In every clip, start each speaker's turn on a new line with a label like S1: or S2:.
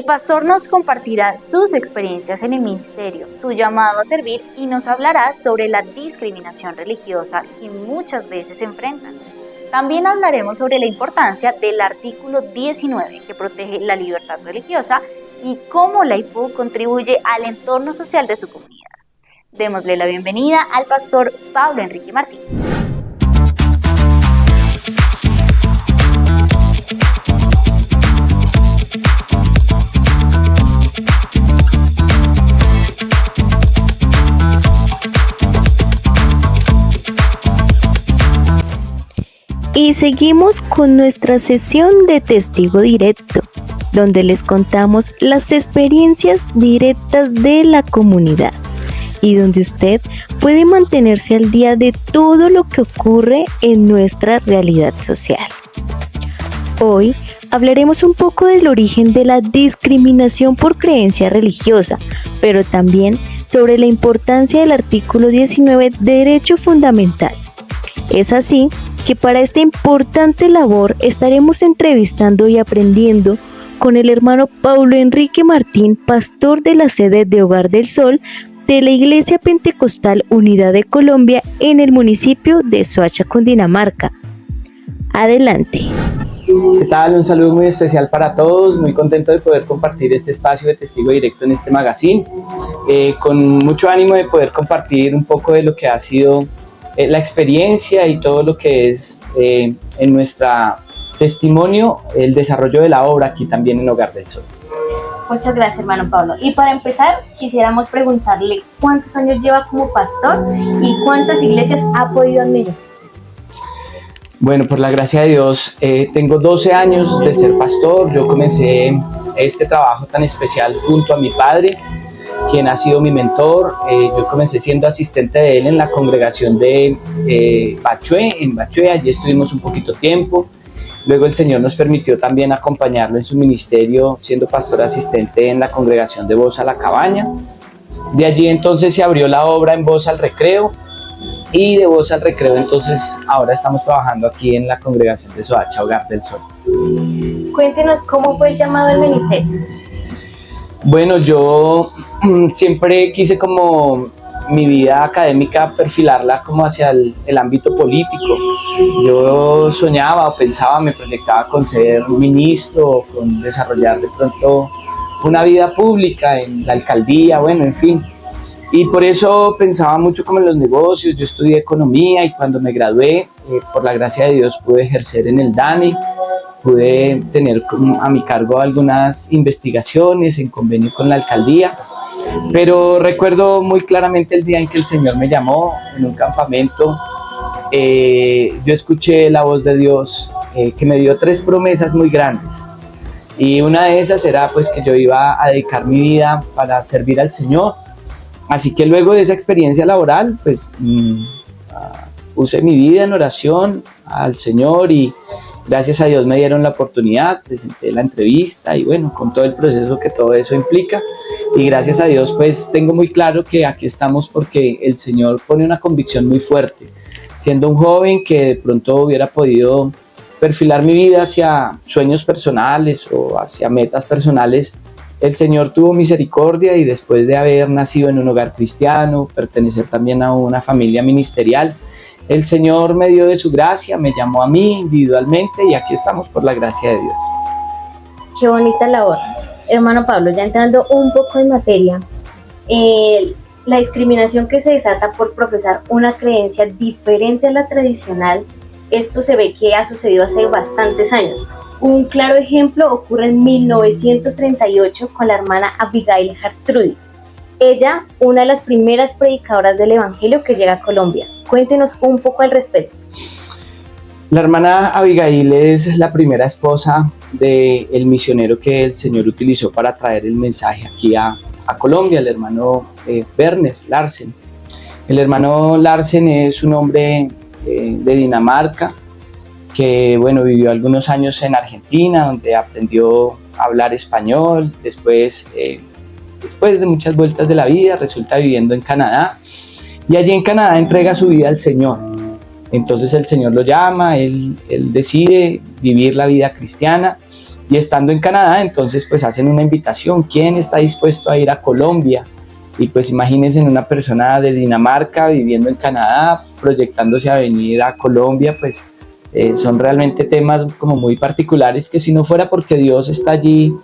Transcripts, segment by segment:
S1: pastor nos compartirá sus experiencias en el ministerio, su llamado a servir y nos hablará sobre la discriminación religiosa que muchas veces se enfrentan. También hablaremos sobre la importancia del artículo 19 que protege la libertad religiosa y cómo la IPU contribuye al entorno social de su comunidad. Démosle la bienvenida al pastor Pablo Enrique Martín.
S2: Y seguimos con nuestra sesión de Testigo Directo, donde les contamos las experiencias directas de la comunidad y donde usted puede mantenerse al día de todo lo que ocurre en nuestra realidad social. Hoy hablaremos un poco del origen de la discriminación por creencia religiosa, pero también sobre la importancia del artículo 19, derecho fundamental. Es así que para esta importante labor estaremos entrevistando y aprendiendo con el hermano Pablo Enrique Martín, pastor de la sede de Hogar del Sol de la Iglesia Pentecostal Unidad de Colombia en el municipio de Soacha, Cundinamarca. Adelante.
S3: ¿Qué tal? Un saludo muy especial para todos, muy contento de poder compartir este espacio de Testigo Directo en este magazine, con mucho ánimo de poder compartir un poco de lo que ha sido la experiencia y todo lo que es en nuestro testimonio, el desarrollo de la obra aquí también en Hogar del Sol.
S4: Muchas gracias, hermano Pablo. Y para empezar, quisiéramos preguntarle cuántos años lleva como pastor y cuántas iglesias ha podido administrar.
S3: Bueno, por la gracia de Dios, tengo 12 años de ser pastor. Yo comencé este trabajo tan especial junto a mi padre, quien ha sido mi mentor. Yo comencé siendo asistente de él en la congregación de Bachué, allí estuvimos un poquito tiempo. Luego el Señor nos permitió también acompañarlo en su ministerio, siendo pastor asistente en la congregación de Voz a la Cabaña. De allí entonces se abrió la obra en Voz al Recreo, y de Voz al Recreo entonces ahora estamos trabajando aquí en la congregación de Soacha, Hogar del Sol.
S4: Cuéntenos cómo fue el llamado al ministerio.
S3: Bueno, yo siempre quise como mi vida académica perfilarla como hacia el ámbito político. Yo soñaba o pensaba, me proyectaba con ser ministro, con desarrollar de pronto una vida pública en la alcaldía, bueno, en fin. Y por eso pensaba mucho como en los negocios. Yo estudié economía y cuando me gradué, por la gracia de Dios, pude ejercer en el DANE. Pude tener a mi cargo algunas investigaciones en convenio con la alcaldía, pero recuerdo muy claramente el día en que el Señor me llamó en un campamento. Yo escuché la voz de Dios que me dio 3 promesas muy grandes, y una de esas era pues que yo iba a dedicar mi vida para servir al Señor. Así que luego de esa experiencia laboral pues puse mi vida en oración al Señor y gracias a Dios me dieron la oportunidad, presenté la entrevista y bueno, con todo el proceso que todo eso implica. Y gracias a Dios pues tengo muy claro que aquí estamos porque el Señor pone una convicción muy fuerte. Siendo un joven que de pronto hubiera podido perfilar mi vida hacia sueños personales o hacia metas personales, el Señor tuvo misericordia y después de haber nacido en un hogar cristiano, pertenecer también a una familia ministerial, el Señor me dio de su gracia, me llamó a mí individualmente y aquí estamos por la gracia de Dios.
S4: Qué bonita labor. Hermano Pablo, ya entrando un poco en materia, la discriminación que se desata por profesar una creencia diferente a la tradicional, esto se ve que ha sucedido hace bastantes años. Un claro ejemplo ocurre en 1938 con la hermana Abigail Gertrudis. Ella, una de las primeras predicadoras del Evangelio que llega a Colombia. Cuéntenos un poco al respecto.
S3: La hermana Abigail es la primera esposa del misionero que el Señor utilizó para traer el mensaje aquí a Colombia, el hermano Werner Larsen. El hermano Larsen es un hombre de Dinamarca que bueno, vivió algunos años en Argentina, donde aprendió a hablar español. Después de muchas vueltas de la vida, resulta viviendo en Canadá y allí en Canadá entrega su vida al Señor. Entonces el Señor lo llama, él decide vivir la vida cristiana Y estando en Canadá, entonces pues hacen una invitación, ¿quién está dispuesto a ir a Colombia? Y pues imagínense una persona de Dinamarca viviendo en Canadá, proyectándose a venir a Colombia, pues son realmente temas como muy particulares que si no fuera porque Dios está allí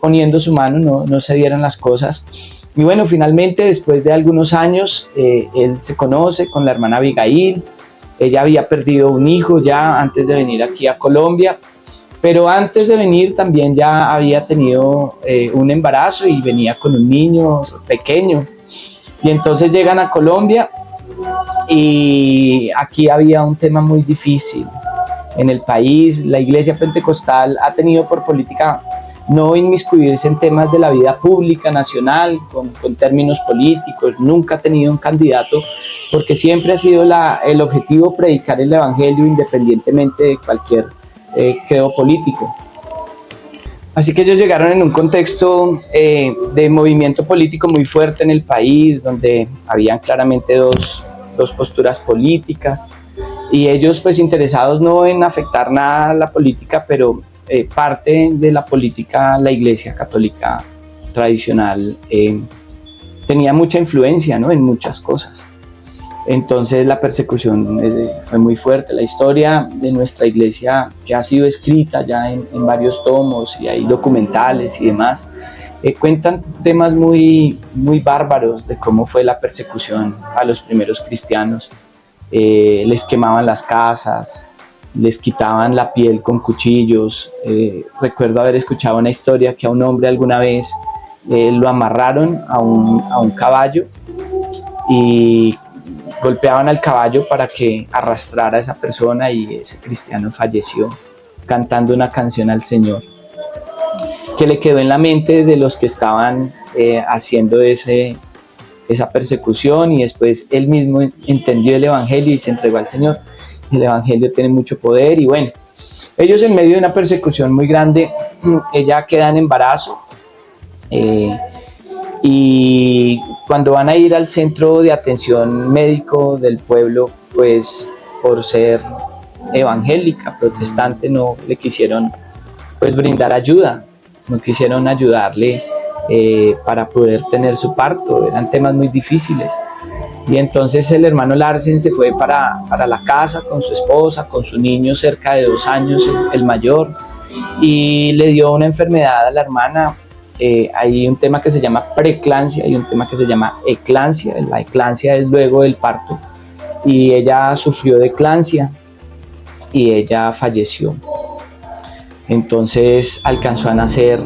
S3: poniendo su mano, no se dieran las cosas. Y bueno, finalmente después de algunos años, él se conoce con la hermana Abigail. Ella había perdido un hijo ya antes de venir aquí a Colombia, pero antes de venir también ya había tenido un embarazo y venía con un niño pequeño. Y entonces llegan a Colombia y aquí había un tema muy difícil en el país. La iglesia pentecostal ha tenido por política no inmiscuirse en temas de la vida pública nacional con términos políticos. Nunca ha tenido un candidato porque siempre ha sido el objetivo predicar el evangelio independientemente de cualquier credo político. Así que ellos llegaron en un contexto de movimiento político muy fuerte en el país, donde habían claramente dos posturas políticas, y ellos pues interesados no en afectar nada a la política, pero parte de la política, la Iglesia Católica tradicional tenía mucha influencia, ¿no?, en muchas cosas. Entonces la persecución fue muy fuerte. La historia de nuestra iglesia, que ha sido escrita ya en varios tomos y hay documentales y demás, cuentan temas muy, muy bárbaros de cómo fue la persecución a los primeros cristianos. Les quemaban las casas, les quitaban la piel con cuchillos. Recuerdo haber escuchado una historia que a un hombre alguna vez lo amarraron a un caballo y golpeaban al caballo para que arrastrara a esa persona, y ese cristiano falleció cantando una canción al Señor que le quedó en la mente de los que estaban haciendo esa persecución, y después él mismo entendió el evangelio y se entregó al Señor. El evangelio tiene mucho poder. Y bueno, ellos en medio de una persecución muy grande, ella queda en embarazo, y cuando van a ir al centro de atención médico del pueblo, pues por ser evangélica, protestante, no le quisieron pues brindar ayuda, no quisieron ayudarle para poder tener su parto. Eran temas muy difíciles. Y entonces el hermano Larsen se fue para la casa con su esposa, con su niño cerca de 2 años, el mayor, y le dio una enfermedad a la hermana. Hay un tema que se llama preeclampsia y un tema que se llama eclampsia. La eclampsia es luego del parto, y ella sufrió de eclampsia y ella falleció. Entonces alcanzó a nacer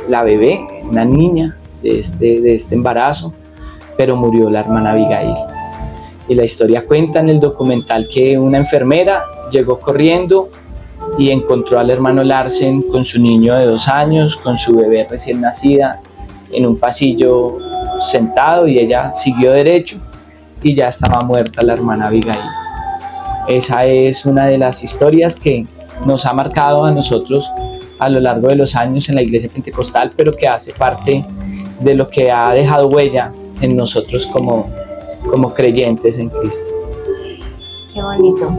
S3: la bebé, una niña de este embarazo, pero murió la hermana Abigail. Y la historia cuenta en el documental que una enfermera llegó corriendo y encontró al hermano Larsen con su niño de 2 años, con su bebé recién nacida, en un pasillo sentado, y ella siguió derecho y ya estaba muerta la hermana Abigail. Esa es una de las historias que nos ha marcado a nosotros a lo largo de los años en la iglesia pentecostal, pero que hace parte de lo que ha dejado huella en nosotros como creyentes en Cristo.
S4: Qué bonito.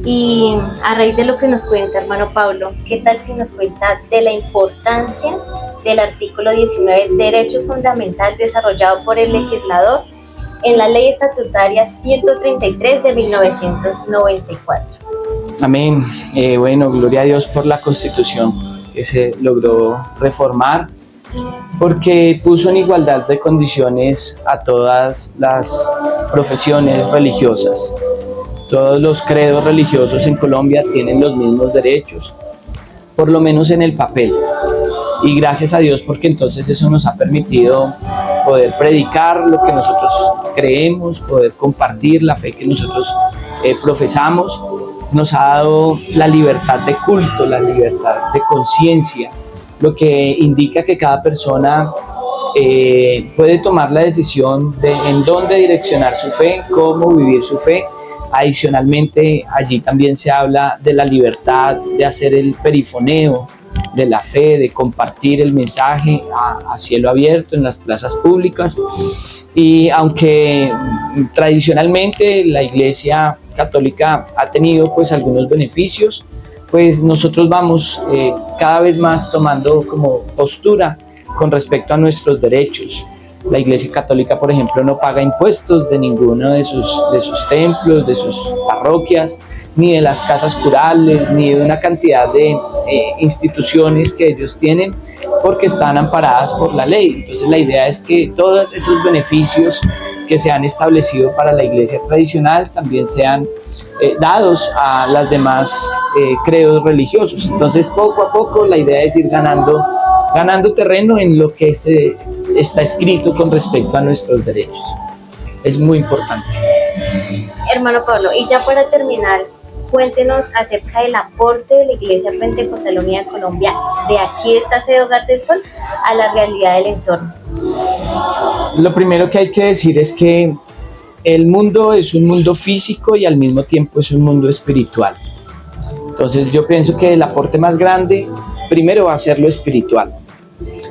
S4: Y a raíz de lo que nos cuenta hermano Pablo, ¿qué tal si nos cuenta de la importancia del artículo 19, derecho fundamental desarrollado por el legislador en la Ley Estatutaria 133 de 1994?
S3: Amén. Bueno, gloria a Dios por la Constitución que se logró reformar, porque puso en igualdad de condiciones a todas las profesiones religiosas. Todos los credos religiosos en Colombia tienen los mismos derechos, por lo menos en el papel. Y gracias a Dios, porque entonces eso nos ha permitido poder predicar lo que nosotros creemos, poder compartir la fe que nosotros profesamos. Nos ha dado la libertad de culto, la libertad de conciencia, lo que indica que cada persona puede tomar la decisión de en dónde direccionar su fe, cómo vivir su fe. Adicionalmente, allí también se habla de la libertad de hacer el perifoneo de la fe, de compartir el mensaje a cielo abierto en las plazas públicas. Y aunque tradicionalmente la Iglesia Católica ha tenido pues algunos beneficios, pues nosotros vamos cada vez más tomando como postura con respecto a nuestros derechos. La Iglesia Católica, por ejemplo, no paga impuestos de ninguno de sus templos, de sus parroquias, ni de las casas curales, ni de una cantidad de instituciones que ellos tienen, porque están amparadas por la ley. Entonces la idea es que todos esos beneficios que se han establecido para la Iglesia tradicional también sean dados a las demás credos religiosos. Entonces poco a poco la idea es ir ganando terreno en lo que está escrito con respecto a nuestros derechos. Es muy importante.
S4: Hermano Pablo, y ya para terminar, cuéntenos acerca del aporte de la Iglesia Pentecostal Unida de Colombia, de aquí de esta sede Hogar del Sol, a la realidad del entorno.
S3: Lo primero que hay que decir es que el mundo es un mundo físico y al mismo tiempo es un mundo espiritual. Entonces yo pienso que el aporte más grande primero va a ser lo espiritual,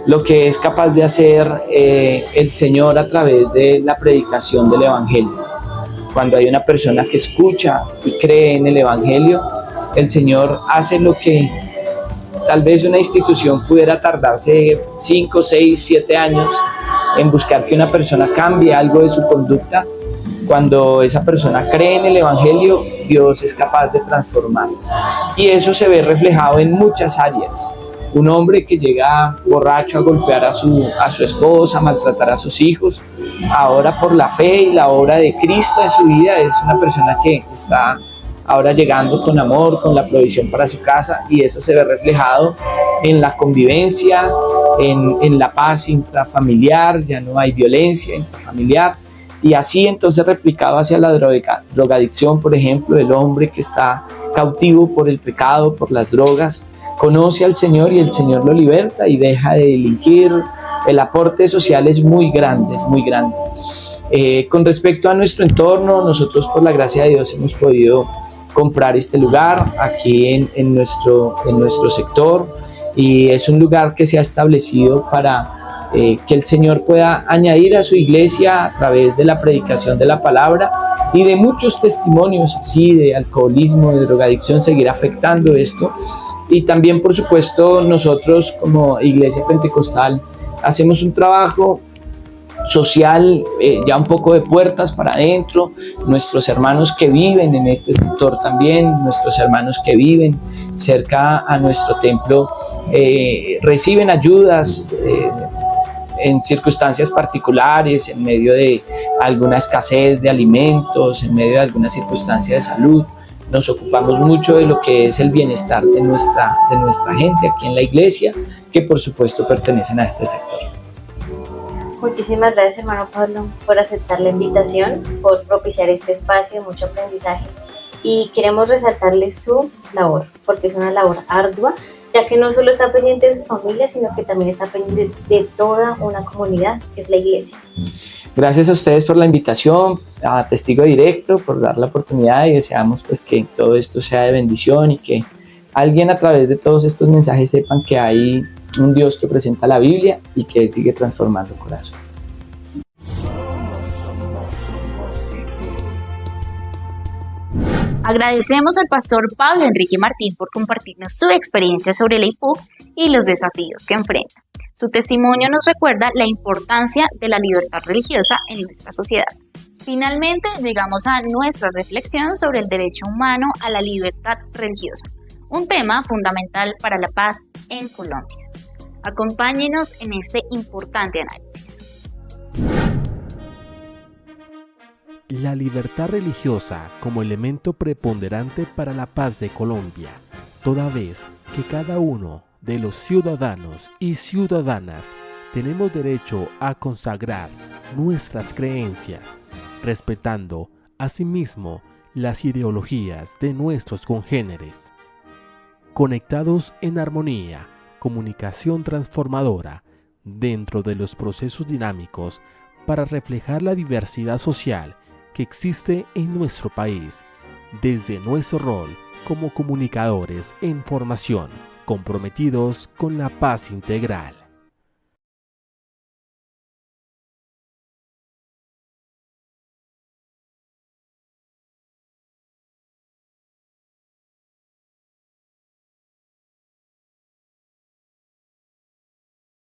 S3: lo que es capaz de hacer el Señor a través de la predicación del Evangelio. Cuando hay una persona que escucha y cree en el Evangelio, el Señor hace lo que tal vez una institución pudiera tardarse 5, 6, 7 años en buscar que una persona cambie algo de su conducta. Cuando esa persona cree en el Evangelio, Dios es capaz de transformar. Y eso se ve reflejado en muchas áreas. Un hombre que llega borracho a golpear a su esposa, a maltratar a sus hijos, ahora por la fe y la obra de Cristo en su vida es una persona que está ahora llegando con amor, con la provisión para su casa, y eso se ve reflejado en la convivencia, en la paz intrafamiliar. Ya no hay violencia intrafamiliar. Y así entonces replicado hacia la drogadicción, por ejemplo, el hombre que está cautivo por el pecado, por las drogas, conoce al Señor y el Señor lo liberta y deja de delinquir. El aporte social es muy grande, es muy grande. Con respecto a nuestro entorno, nosotros por la gracia de Dios hemos podido comprar este lugar aquí en nuestro sector, y es un lugar que se ha establecido para que el Señor pueda añadir a su iglesia a través de la predicación de la palabra y de muchos testimonios así de alcoholismo, de drogadicción, seguir afectando esto. Y también, por supuesto, nosotros como Iglesia Pentecostal hacemos un trabajo social, ya un poco de puertas para adentro. Nuestros hermanos que viven en este sector también, nuestros hermanos que viven cerca a nuestro templo, reciben ayudas en circunstancias particulares, en medio de alguna escasez de alimentos, en medio de alguna circunstancia de salud. Nos ocupamos mucho de lo que es el bienestar de nuestra gente aquí en la iglesia, que por supuesto pertenecen a este sector.
S4: Muchísimas gracias, hermano Pablo, por aceptar la invitación, por propiciar este espacio de mucho aprendizaje, y queremos resaltarle su labor, porque es una labor ardua, ya que no solo está pendiente de su familia, sino que también está pendiente de toda una comunidad, que es la iglesia.
S3: Gracias a ustedes por la invitación, a Testigo Directo, por dar la oportunidad, y deseamos pues que todo esto sea de bendición y que alguien a través de todos estos mensajes sepan que hay un Dios que presenta la Biblia y que Él sigue transformando corazones.
S1: Agradecemos al pastor Pablo Enrique Martín por compartirnos su experiencia sobre la IPUC y los desafíos que enfrenta. Su testimonio nos recuerda la importancia de la libertad religiosa en nuestra sociedad. Finalmente, llegamos a nuestra reflexión sobre el derecho humano a la libertad religiosa, un tema fundamental para la paz en Colombia. Acompáñenos en este importante análisis.
S5: La libertad religiosa como elemento preponderante para la paz de Colombia, toda vez que cada uno de los ciudadanos y ciudadanas tenemos derecho a consagrar nuestras creencias, respetando asimismo las ideologías de nuestros congéneres. Conectados en armonía, comunicación transformadora dentro de los procesos dinámicos para reflejar la diversidad social que existe en nuestro país, desde nuestro rol como comunicadores en formación, comprometidos con la paz integral.